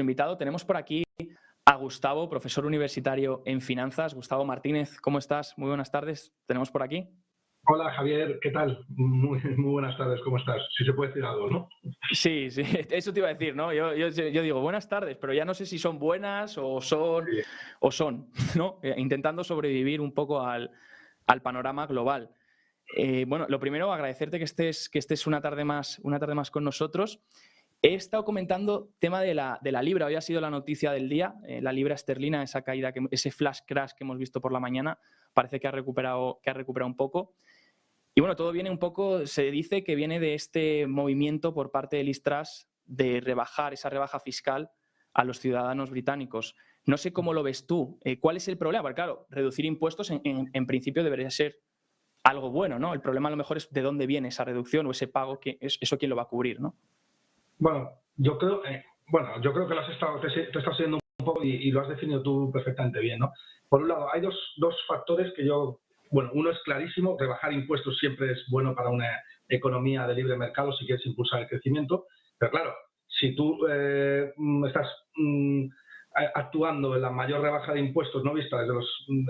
invitado. Tenemos por aquí a Gustavo, profesor universitario en finanzas. Gustavo Martínez, ¿cómo estás? Muy buenas tardes. Tenemos por aquí. Hola Javier, ¿qué tal? Muy buenas tardes, ¿cómo estás? Si se puede decir algo, ¿no? Sí, eso te iba a decir, ¿no? Yo digo buenas tardes, pero ya no sé si son buenas o son, ¿no? Intentando sobrevivir un poco al panorama global. Bueno, lo primero, agradecerte que estés una tarde más con nosotros. He estado comentando tema de la libra. Hoy ha sido la noticia del día. La libra esterlina, esa caída, ese flash crash que hemos visto por la mañana, parece que ha recuperado un poco. Y bueno, todo viene un poco, se dice que viene de este movimiento por parte del Liz Truss de rebajar esa rebaja fiscal a los ciudadanos británicos. No sé cómo lo ves tú. ¿Cuál es el problema? Porque claro, reducir impuestos en principio debería ser algo bueno, ¿no? El problema a lo mejor es de dónde viene esa reducción o ese pago, eso quién lo va a cubrir, ¿no? Bueno, yo creo que te estás siguiendo un poco y lo has definido tú perfectamente bien, ¿no? Por un lado, hay dos factores que uno es clarísimo: rebajar impuestos siempre es bueno para una economía de libre mercado si quieres impulsar el crecimiento, pero claro, si tú estás actuando en la mayor rebaja de impuestos no vista desde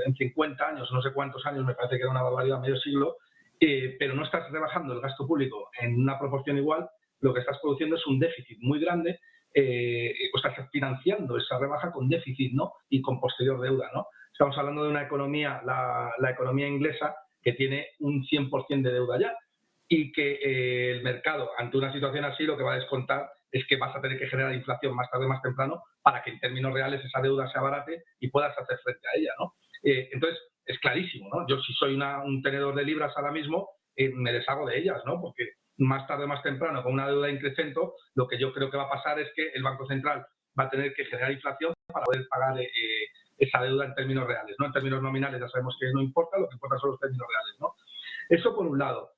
en 50 años, no sé cuántos años, me parece que era una barbaridad, medio siglo, pero no estás rebajando el gasto público en una proporción igual, lo que estás produciendo es un déficit muy grande, o estás financiando esa rebaja con déficit, ¿no? Y con posterior deuda, ¿no? Estamos hablando de una economía, la economía inglesa, que tiene un 100% de deuda ya, y que el mercado, ante una situación así, lo que va a descontar es que vas a tener que generar inflación más tarde o más temprano para que en términos reales esa deuda se abarate y puedas hacer frente a ella, ¿no? Entonces, es clarísimo, ¿no? Yo, si soy un tenedor de libras ahora mismo, me deshago de ellas, ¿no? Porque más tarde o más temprano, con una deuda increciendo, lo que yo creo que va a pasar es que el Banco Central va a tener que generar inflación para poder pagar esa deuda en términos reales, ¿no? En términos nominales ya sabemos que no importa, lo que importa son los términos reales, ¿no? Eso por un lado.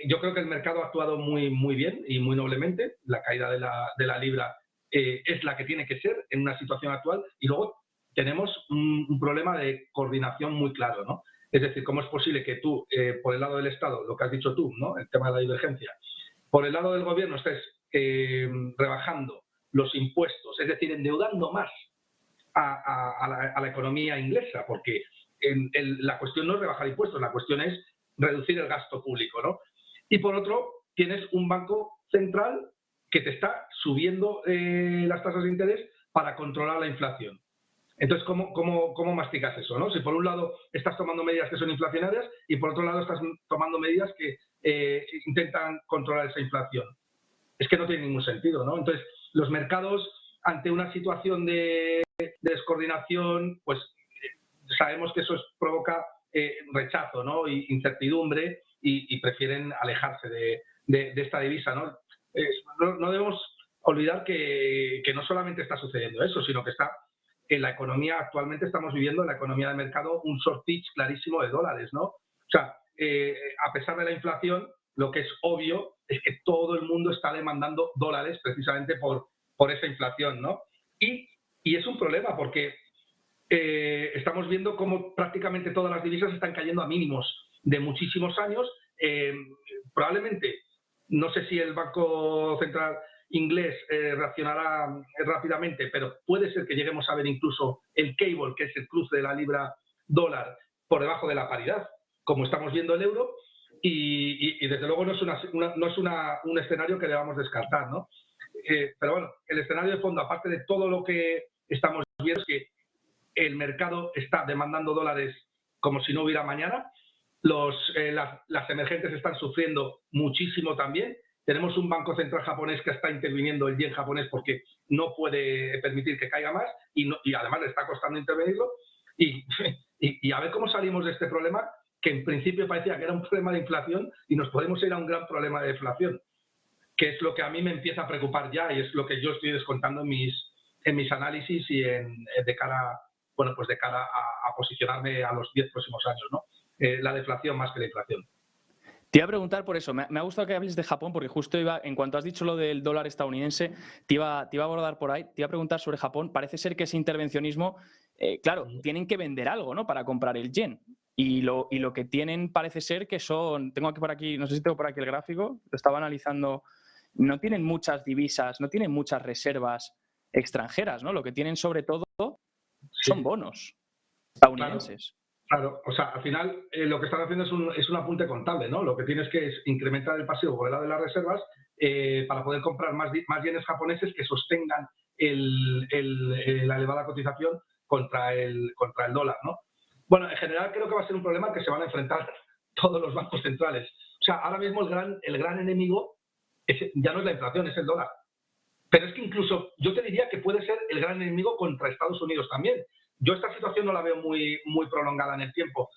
Yo creo que el mercado ha actuado muy bien y muy noblemente. La caída de la libra es la que tiene que ser en una situación actual, y luego tenemos un problema de coordinación muy claro, ¿no? Es decir, ¿cómo es posible que tú, por el lado del Estado, lo que has dicho tú, ¿no? El tema de la divergencia, por el lado del gobierno estés rebajando los impuestos, es decir, endeudando más a la economía inglesa? Porque la cuestión no es rebajar impuestos, la cuestión es reducir el gasto público, ¿no? Y por otro, tienes un banco central que te está subiendo las tasas de interés para controlar la inflación. Entonces, ¿cómo masticas eso, no? Si por un lado estás tomando medidas que son inflacionarias y por otro lado estás tomando medidas que intentan controlar esa inflación. Es que no tiene ningún sentido, ¿no? Entonces, los mercados, ante una situación de descoordinación, pues sabemos que eso provoca rechazo, ¿no? Y incertidumbre, y prefieren alejarse de esta divisa, ¿no? No debemos olvidar que no solamente está sucediendo eso, sino que está en la economía. Actualmente estamos viviendo en la economía de mercado un shortage clarísimo de dólares, ¿no? O sea, a pesar de la inflación, lo que es obvio es que todo el mundo está demandando dólares precisamente por esa inflación, ¿no? Y es un problema porque estamos viendo cómo prácticamente todas las divisas están cayendo a mínimos de muchísimos años. Probablemente, no sé si el Banco Central inglés reaccionará rápidamente, pero puede ser que lleguemos a ver incluso el cable, que es el cruce de la libra dólar, por debajo de la paridad, como estamos viendo el euro, y desde luego no es un escenario que debamos descartar, ¿no? Pero bueno, el escenario de fondo, aparte de todo lo que estamos viendo, es que el mercado está demandando dólares como si no hubiera mañana. Las emergentes están sufriendo muchísimo también. Tenemos un banco central japonés que está interviniendo el yen japonés porque no puede permitir que caiga más, y además le está costando intervenirlo. Y a ver cómo salimos de este problema, que en principio parecía que era un problema de inflación, y nos podemos ir a un gran problema de deflación, que es lo que a mí me empieza a preocupar ya, y es lo que yo estoy descontando en mis análisis y de cara a posicionarme a los 10 próximos años, ¿no? La deflación más que la inflación. Te iba a preguntar por eso. Me ha gustado que hables de Japón, porque justo en cuanto has dicho lo del dólar estadounidense, te iba a abordar por ahí. Te iba a preguntar sobre Japón. Parece ser que ese intervencionismo, claro, tienen que vender algo, ¿no?, para comprar el yen. Y lo que tienen parece ser que tengo aquí por aquí, no sé si tengo por aquí el gráfico, lo estaba analizando, no tienen muchas divisas, no tienen muchas reservas extranjeras, ¿no? Lo que tienen sobre todo Sí. son bonos estadounidenses. Claro, o sea, al final lo que están haciendo es un apunte contable, ¿no? Lo que tienes que es incrementar el pasivo por el lado de las reservas para poder comprar más yenes japoneses que sostengan la elevada cotización contra el dólar, ¿no? Bueno, en general creo que va a ser un problema que se van a enfrentar todos los bancos centrales. O sea, ahora mismo el gran enemigo ya no es la inflación, es el dólar. Pero es que incluso yo te diría que puede ser el gran enemigo contra Estados Unidos también. Yo esta situación no la veo muy prolongada en el tiempo,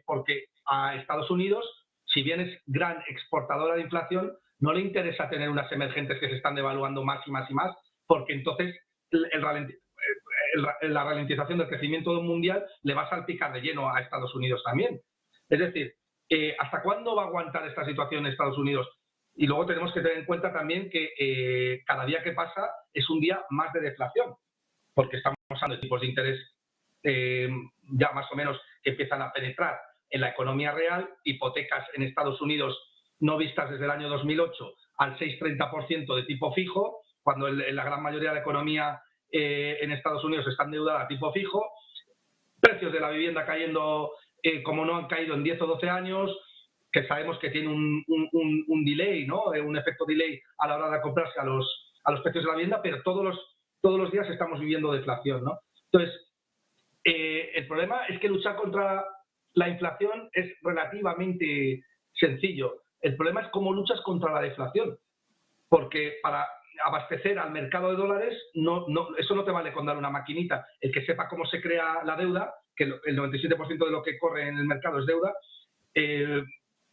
porque a Estados Unidos, si bien es gran exportadora de inflación, no le interesa tener unas emergentes que se están devaluando más y más y más, porque entonces la ralentización del crecimiento mundial le va a salpicar de lleno a Estados Unidos también. Es decir, ¿hasta cuándo va a aguantar esta situación en Estados Unidos? Y luego tenemos que tener en cuenta también que cada día que pasa es un día más de deflación, porque estamos hablando de tipos de interés ya más o menos que empiezan a penetrar en la economía real, hipotecas en Estados Unidos no vistas desde el año 2008 al 6,30% de tipo fijo, cuando la gran mayoría de la economía en Estados Unidos está endeudada a tipo fijo, precios de la vivienda cayendo como no han caído en 10 o 12 años, que sabemos que tiene un delay, ¿no? Un efecto delay a la hora de acoplarse a los precios de la vivienda, pero todos los días estamos viviendo deflación, ¿no? Entonces, el problema es que luchar contra la inflación es relativamente sencillo. El problema es cómo luchas contra la deflación, porque para abastecer al mercado de dólares, eso no te vale con dar una maquinita. El que sepa cómo se crea la deuda, que el 97% de lo que corre en el mercado es deuda,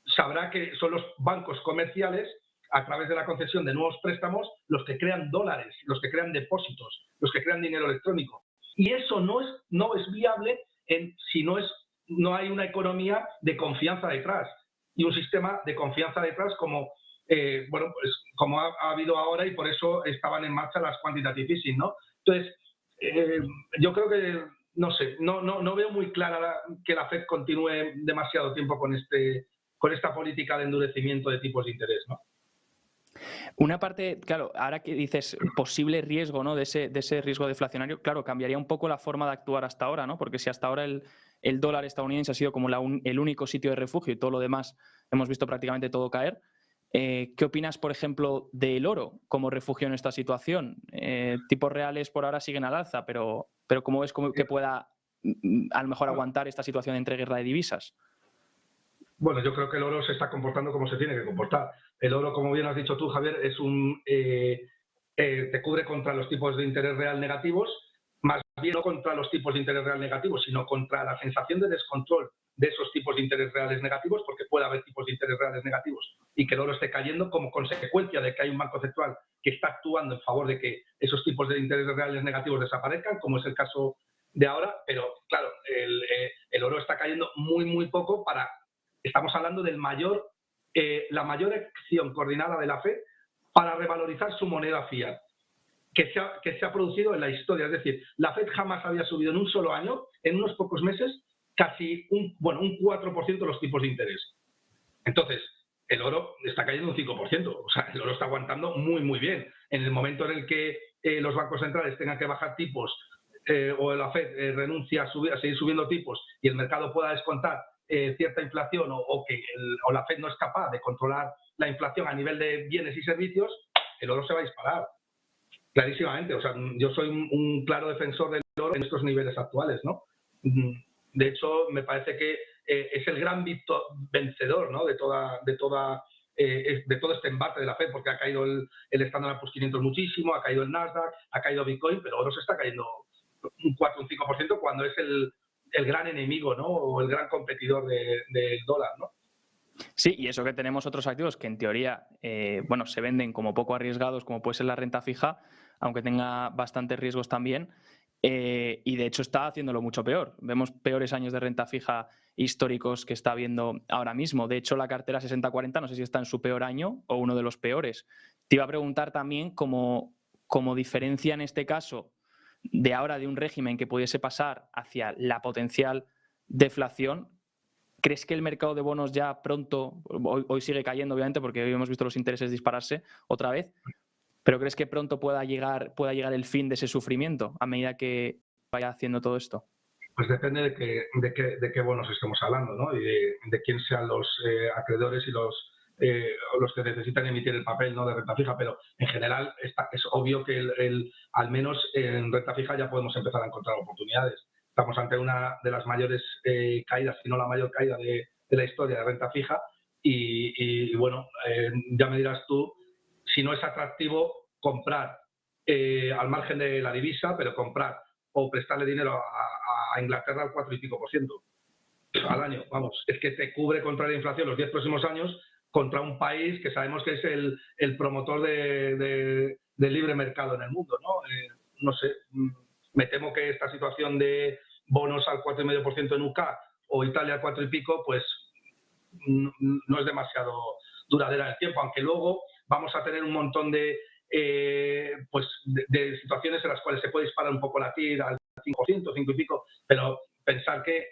sabrá que son los bancos comerciales, a través de la concesión de nuevos préstamos, los que crean dólares, los que crean depósitos, los que crean dinero electrónico. Y eso no es viable si no hay una economía de confianza detrás y un sistema de confianza detrás como como ha habido ahora, y por eso estaban en marcha las quantitative easing, ¿no? Entonces, yo creo que, no sé, no veo muy clara que la Fed continúe demasiado tiempo con esta política de endurecimiento de tipos de interés, ¿no? Una parte, claro, ahora que dices posible riesgo, ¿no? de ese riesgo deflacionario, claro, cambiaría un poco la forma de actuar hasta ahora, ¿no? Porque si hasta ahora el dólar estadounidense ha sido como el único sitio de refugio y todo lo demás hemos visto prácticamente todo caer, ¿qué opinas, por ejemplo, del oro como refugio en esta situación? Tipos reales por ahora siguen al alza, pero ¿cómo ves que pueda a lo mejor aguantar esta situación entre guerra de divisas? Bueno, yo creo que el oro se está comportando como se tiene que comportar. El oro, como bien has dicho tú, Javier, te cubre contra los tipos de interés real negativos, más bien no contra los tipos de interés real negativos, sino contra la sensación de descontrol de esos tipos de interés reales negativos, porque puede haber tipos de interés reales negativos y que el oro esté cayendo como consecuencia de que hay un banco central que está actuando en favor de que esos tipos de interés reales negativos desaparezcan, como es el caso de ahora. Pero claro, el oro está cayendo muy poco. Estamos hablando del la mayor acción coordinada de la Fed para revalorizar su moneda fiat que se ha producido en la historia. Es decir, la Fed jamás había subido en un solo año, en unos pocos meses, casi un 4% los tipos de interés. Entonces, el oro está cayendo un 5%. O sea, el oro está aguantando muy bien. En el momento en el que los bancos centrales tengan que bajar tipos o la Fed renuncia a seguir subiendo tipos y el mercado pueda descontar cierta inflación o la Fed no es capaz de controlar la inflación a nivel de bienes y servicios, el oro se va a disparar. Clarísimamente. O sea, yo soy un claro defensor del oro en estos niveles actuales, ¿no? De hecho, me parece que es el gran vencedor, ¿no? de todo este embate de la Fed, porque ha caído el Standard & Poor's 500 muchísimo, ha caído el Nasdaq, ha caído Bitcoin, pero oro se está cayendo un 4 o un 5% cuando es el gran enemigo, ¿no? O el gran competidor del dólar, ¿no? Sí, y eso que tenemos otros activos que en teoría se venden como poco arriesgados, como puede ser la renta fija, aunque tenga bastantes riesgos también, y de hecho está haciéndolo mucho peor. Vemos peores años de renta fija históricos que está habiendo ahora mismo. De hecho, la cartera 60-40 no sé si está en su peor año o uno de los peores. Te iba a preguntar también como diferencia en este caso de ahora de un régimen que pudiese pasar hacia la potencial deflación. ¿Crees que el mercado de bonos ya pronto, hoy sigue cayendo obviamente porque hoy hemos visto los intereses dispararse otra vez, ¿Pero crees que pronto pueda llegar el fin de ese sufrimiento a medida que vaya haciendo todo esto? Pues depende de qué bonos estemos hablando, ¿no? Y de quién sean los acreedores y los que necesitan emitir el papel, ¿no?, de renta fija, pero en general es obvio que al menos en renta fija ya podemos empezar a encontrar oportunidades. Estamos ante una de las mayores caídas, si no la mayor caída de la historia de renta fija y bueno, ya me dirás tú si no es atractivo comprar al margen de la divisa, pero comprar o prestarle dinero a Inglaterra al 4 y pico por ciento al año. Vamos, es que te cubre contra la inflación los 10 próximos años contra un país que sabemos que es el promotor del libre mercado en el mundo, ¿no? No sé, me temo que esta situación de bonos al 4,5% en UK o Italia al 4 y pico, pues no es demasiado duradera en el tiempo, aunque luego vamos a tener un montón de situaciones en las cuales se puede disparar un poco la TIR al 5%, 5 y pico, pero pensar que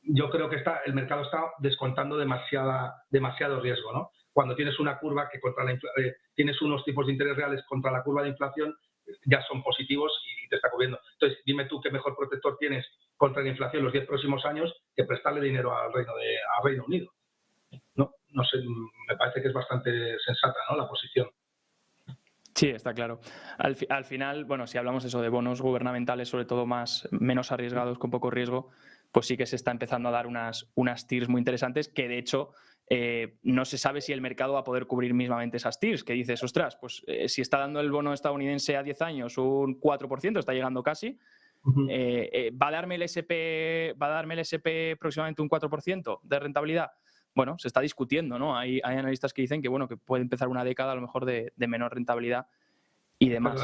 yo creo que el mercado está descontando demasiado riesgo, ¿no? Cuando tienes una curva que tienes unos tipos de interés reales contra la curva de inflación, ya son positivos y te está cubriendo. Entonces, dime tú qué mejor protector tienes contra la inflación los 10 próximos años que prestarle dinero al Reino Unido. No sé, me parece que es bastante sensata, ¿no?, la posición. Sí, está claro. Al final, bueno, si hablamos eso de bonos gubernamentales, sobre todo menos arriesgados, con poco riesgo, pues sí que se está empezando a dar unas TIRs muy interesantes que, de hecho, no se sabe si el mercado va a poder cubrir mismamente esas TIRs, que dices, ostras, pues si está dando el bono estadounidense a 10 años un 4%, está llegando casi, ¿va a darme el SP próximamente un 4% de rentabilidad? Bueno, se está discutiendo, ¿no? Hay analistas que dicen que, bueno, que puede empezar una década a lo mejor de menor rentabilidad y demás.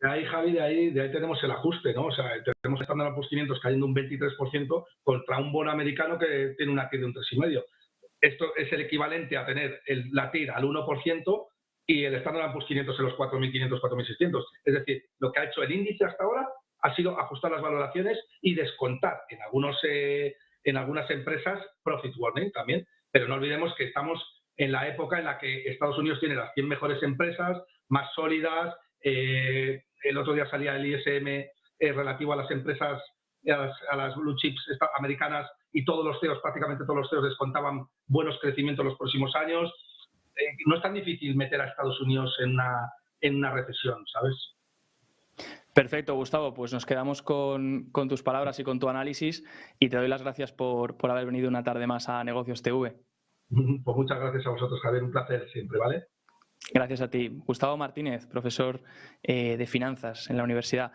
Javi, de ahí tenemos el ajuste, ¿no? O sea, tenemos el Standard & Poor's 500 cayendo un 23% contra un bono americano que tiene una TIR de un 3,5%. Esto es el equivalente a tener la TIR al 1% y el Standard & Poor's 500 en los 4.500, 4.600. Es decir, lo que ha hecho el índice hasta ahora ha sido ajustar las valoraciones y descontar en algunas empresas profit warning también. Pero no olvidemos que estamos en la época en la que Estados Unidos tiene las 100 mejores empresas, más sólidas. El otro día salía el ISM relativo a las empresas, a las blue chips americanas, y prácticamente todos los CEOs descontaban buenos crecimientos los próximos años. No es tan difícil meter a Estados Unidos en una recesión, ¿sabes? Perfecto, Gustavo. Pues nos quedamos con tus palabras y con tu análisis y te doy las gracias por haber venido una tarde más a Negocios TV. Pues muchas gracias a vosotros, Javier. Un placer siempre, ¿vale? Gracias a ti. Gustavo Martínez, profesor de finanzas en la universidad.